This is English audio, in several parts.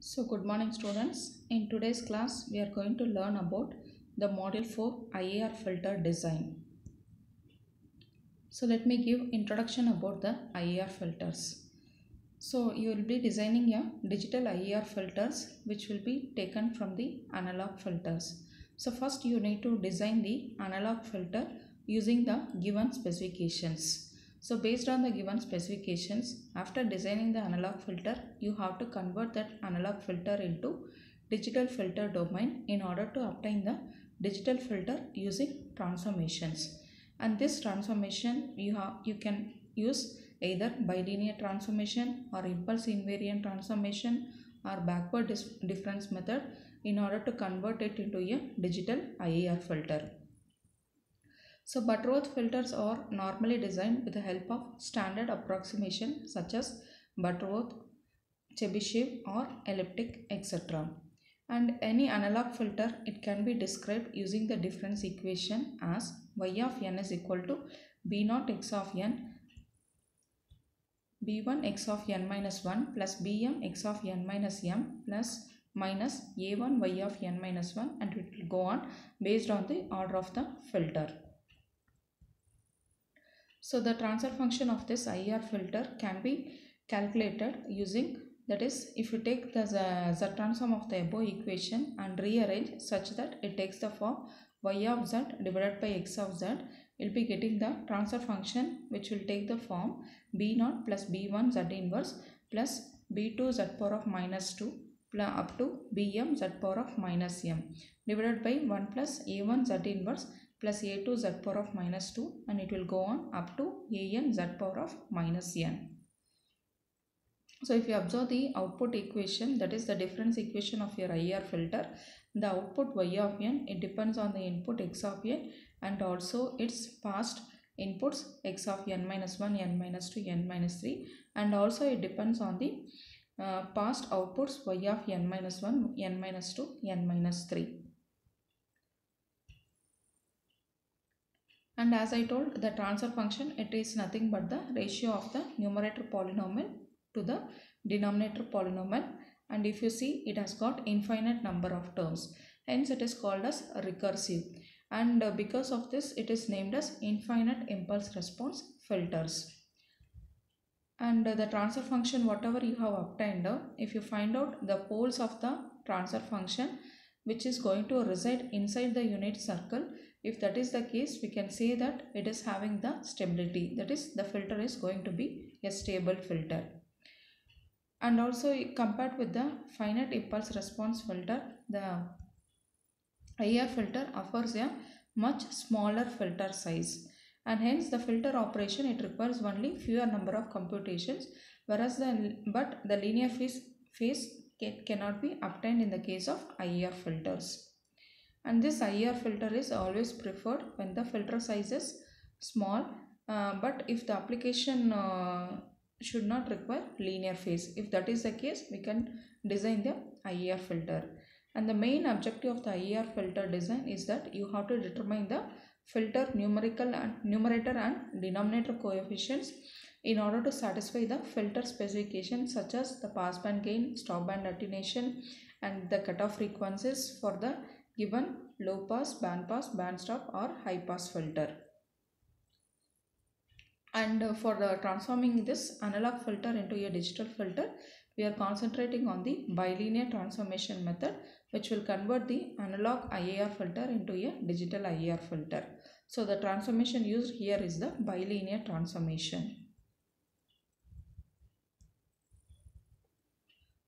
So good morning students. In today's class we are going to learn about the module for IAR filter design. So let me give introduction about the IAR filters. So you will be designing a digital IAR filters which will be taken from the analog filters. So first you need to design the analog filter using the given specifications. So based on the given specifications, after designing the analog filter, you have to convert that analog filter into digital filter domain in order to obtain the digital filter using transformations. And this transformation you can use either bilinear transformation or impulse invariant transformation or backward difference method in order to convert it into a digital IAR filter. So Butterworth filters are normally designed with the help of standard approximation such as Butterworth, Chebyshev or elliptic, etc. And any analog filter, it can be described using the difference equation as y of n is equal to b0 x of n, b1 x of n minus 1 plus bm x of n minus m plus minus a1 y of n minus 1, and it will go on based on the order of the filter. So the transfer function of this IAR filter can be calculated using, that is, if you take the z transform of the above equation and rearrange such that it takes the form y of z divided by x of z, you will be getting the transfer function which will take the form b0 plus b1 z inverse plus b2 z power of minus 2 up to bm z power of minus m divided by 1 plus a1 z inverse plus a2 z power of minus 2, and it will go on up to an z power of minus n. So if you observe the output equation, that is the difference equation of your IAR filter, the output y of n, it depends on the input x of n and also its past inputs x of n minus 1, n minus 2, n minus 3, and also it depends on the past outputs y of n minus 1, n minus 2, n minus 3. And as I told, the transfer function, it is nothing but the ratio of the numerator polynomial to the denominator polynomial, and if you see, it has got infinite number of terms, hence it is called as recursive, and because of this it is named as infinite impulse response filters. And the transfer function whatever you have obtained, if you find out the poles of the transfer function which is going to reside inside the unit circle, if that is the case, we can say that it is having the stability, that is the filter is going to be a stable filter. And also compared with the finite impulse response filter, the IAR filter offers a much smaller filter size, and hence the filter operation, it requires only fewer number of computations, whereas the linear phase cannot be obtained in the case of IAR filters. And this IAR filter is always preferred when the filter size is small, but if the application should not require linear phase, if that is the case, we can design the IAR filter. And the main objective of the IAR filter design is that you have to determine the filter numerator and denominator coefficients in order to satisfy the filter specifications such as the passband gain, stop band attenuation, and the cutoff frequencies for the given low pass, band stop or high pass filter. And for transforming this analog filter into a digital filter, we are concentrating on the bilinear transformation method, which will convert the analog IAR filter into a digital IAR filter. So the transformation used here is the bilinear transformation.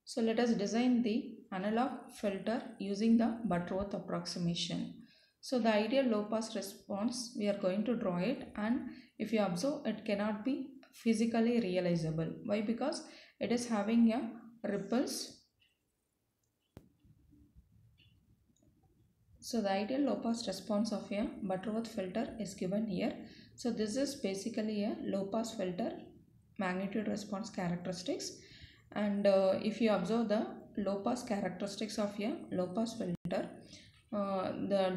So let us design the analog filter using the Butterworth approximation. So the ideal low pass response, we are going to draw it, and if you observe, it cannot be physically realizable. Why? Because it is having a ripples. So the ideal low pass response of a Butterworth filter is given here. So this is basically a low pass filter magnitude response characteristics, and if you observe the low pass characteristics of a low pass filter,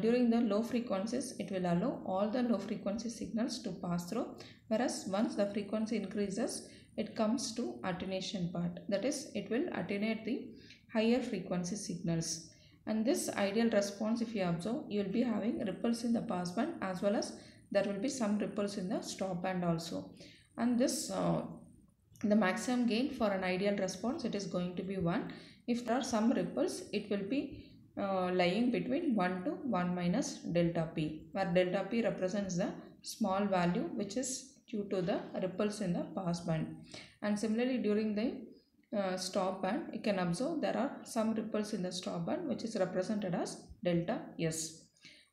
during the low frequencies, it will allow all the low frequency signals to pass through, whereas once the frequency increases, it comes to attenuation part, that is, it will attenuate the higher frequency signals. And this ideal response, if you observe, you will be having ripples in the passband as well as there will be some ripples in the stop band also. And this the maximum gain for an ideal response, it is going to be 1. If there are some ripples, it will be lying between 1 to 1 minus delta p, where delta p represents the small value which is due to the ripples in the passband. And similarly, during the stop band, you can observe there are some ripples in the stop band which is represented as delta s.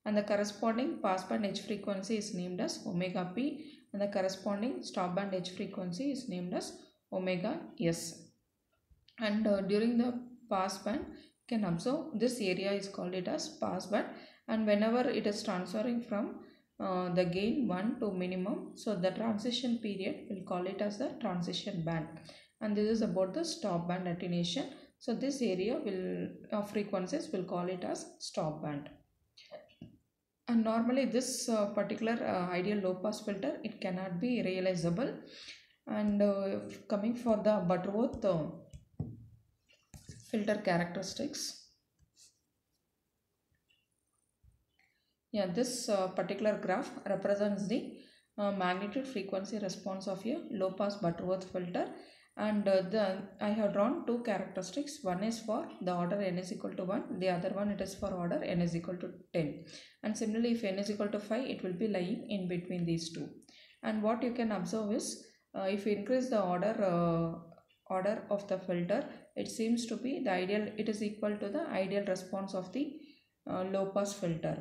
And the corresponding passband edge frequency is named as omega p, and the corresponding stop band edge frequency is named as omega s. And during the passband, you can observe this area is called it as passband, and whenever it is transferring from the gain 1 to minimum, so the transition period will call it as the transition band. And this is about the stop band attenuation. So this area will frequencies will call it as stop band. And normally this particular ideal low pass filter, it cannot be realizable. And coming for the Butterworth filter characteristics. Yeah, this particular graph represents the magnitude frequency response of a low pass Butterworth filter. And I have drawn two characteristics. One is for the order n is equal to 1, the other one it is for order n is equal to 10. And similarly, if n is equal to 5, it will be lying in between these two. And what you can observe is if you increase the order of the filter, it seems to be the ideal, it is equal to the ideal response of the low pass filter.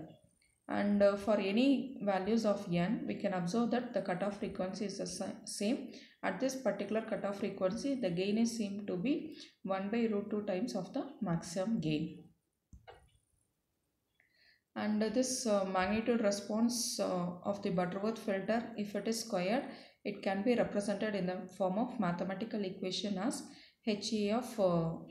And for any values of n, we can observe that the cutoff frequency is the same. At this particular cutoff frequency, the gain is seen to be 1 by root 2 times of the maximum gain. And this magnitude response of the Butterworth filter, if it is squared, it can be represented in the form of mathematical equation as HA of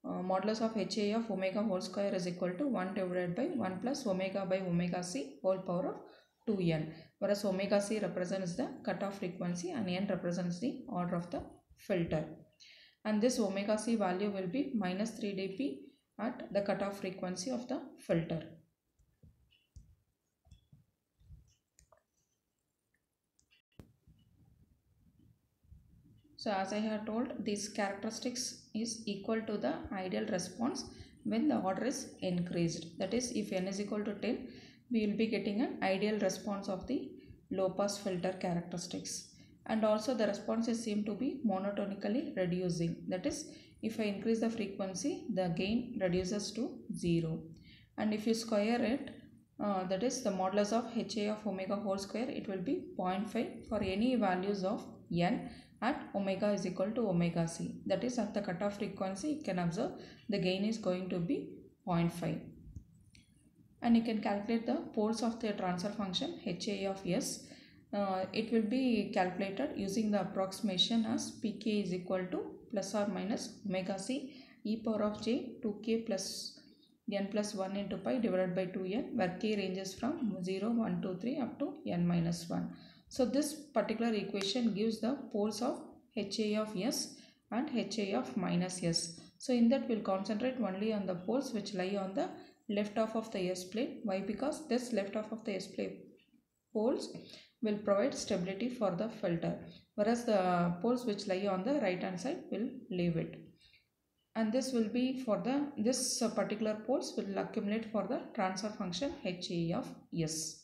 modulus of HA of omega whole square is equal to 1 divided by 1 plus omega by omega c whole power of 2n, whereas omega c represents the cutoff frequency and n represents the order of the filter. And this omega c value will be minus 3 dB at the cutoff frequency of the filter. So as I have told, these characteristics is equal to the ideal response when the order is increased. That is, if n is equal to 10, we will be getting an ideal response of the low pass filter characteristics. And also the response is seen to be monotonically reducing. That is, if I increase the frequency, the gain reduces to 0. And if you square it, that is the modulus of HA of omega whole square, it will be 0.5 for any values of n at omega is equal to omega c. That is, at the cutoff frequency, you can observe the gain is going to be 0.5. And you can calculate the poles of the transfer function HA of s. It will be calculated using the approximation as pk is equal to plus or minus omega c e power of j 2k plus n plus 1 into pi divided by 2n, where k ranges from 0, 1, 2, 3 up to n minus 1. So this particular equation gives the poles of HA of s and HA of minus s. So in that, we'll concentrate only on the poles which lie on the left half of the s plane. Why? Because this left half of the s plane poles will provide stability for the filter, whereas the poles which lie on the right hand side will leave it. And this will be for the, this particular poles will accumulate for the transfer function HA of s.